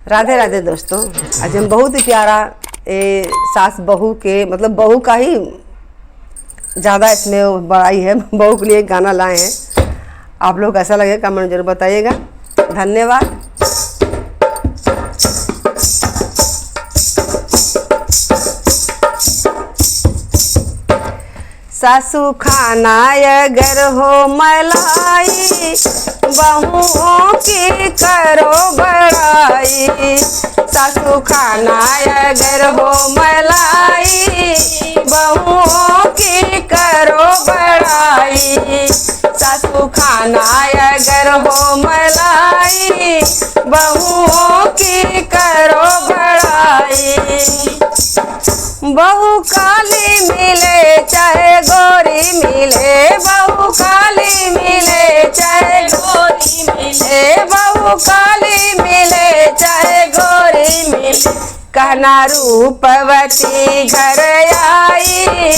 राधे राधे दोस्तों। आज हम बहुत ही प्यारा सास बहू के मतलब बहू का ही ज़्यादा इसमें बड़ाई है, बहू के लिए गाना लाए हैं। आप लोग कैसा लगे कमेंट जरूर बताइएगा। धन्यवाद। सासू खाना अगर हो मलाई, बहुओं की करो बड़ाई। सासू खाना अगर हो मलाई, बहुओं की करो बड़ाई। सासू खाना अगर हो मलाई, बहुओं की करो बड़ाई। बहू काली मिले चाहे गोरी मिले, बहू काली मिले चाहे गोरी मिले, बहू काली मिले चाहे गोरी मिले। कहना रूपवती घर आई,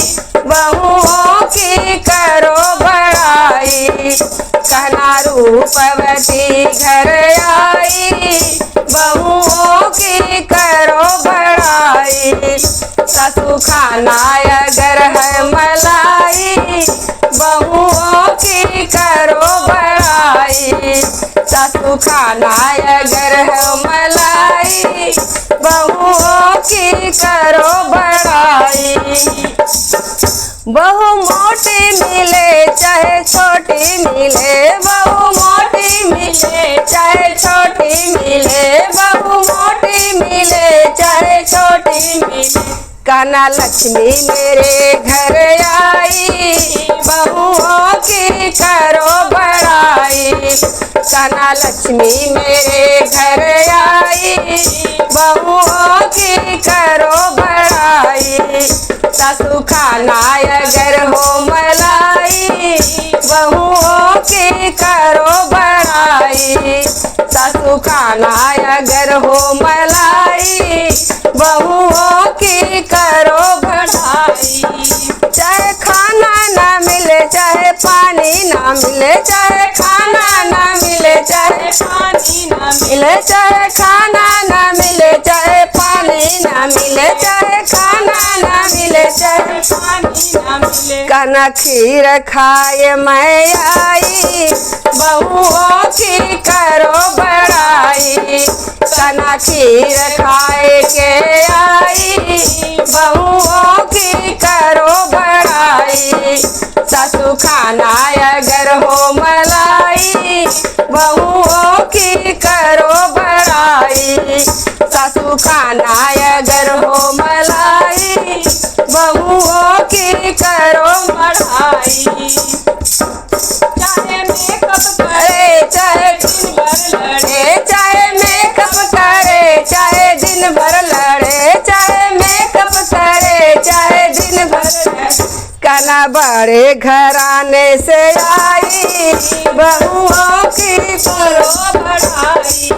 बहुओं की करो बड़ाई। कहना रूपवती घर आई, बहुओं की करो बड़ाई। सासू खाना अगर है मलाई, बहुओं की करो बड़ाई। सासू खाना अगर है मलाई, बहुओं की करो बड़ाई। बहू मोटी मिले चाहे छोटी मिले, बहू मोटी मिले चाहे छोटी मिले, बहू मोटी मिले चाहे छोटी मिले। कहना लक्ष्मी मेरे घर आई, बहुओं की करो बड़ाई। कहना लक्ष्मी मेरे घर आई, बहुओं की करो बड़ाई। सासू खाना अगर हो मलाई, बहुओं की करो बड़ाई। सासू खाना अगर हो मलाई, बहुओं की करो बड़ाई। चाहे खाना ना मिले चाहे पानी ना मिले, चाहे खाना ना मिले चाहे पानी ना मिले, चाहे खाना ना मिले चाहे पानी ना मिले, चाहे खाना ना मिले चाहे पानी ना मिले। कहना खीर खाए मैं आई, बहुओं की करो बड़ाई। कहना खीर खाए के आई, बहुओं की करो बड़ाई। सासू खाना अगर हो मलाई, बहुओं की करो बड़ाई। सासू खाना अगर हो मलाई, बहुओं की करो बड़ाई। चाहे मेकअप करे चाहे दिन भर लड़े, चाहे मेकअप करे चाहे दिन भर लड़े, चाहे मेकअप करे चाहे दिन भर लड़े। कहना बड़े घराने से आई, बहुओं की करो बड़ाई।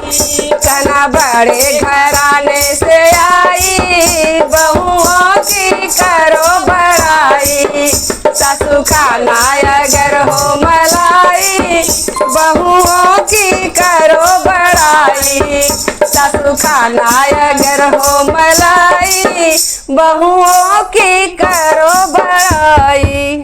कहना बड़े घराने से आई, बहुओं की करो बड़ाई। सासू खाना अगर हो मलाई, बहुओं की करो बड़ाई। सासू खाना अगर हो मलाई, बहुओं की करो बड़ाई।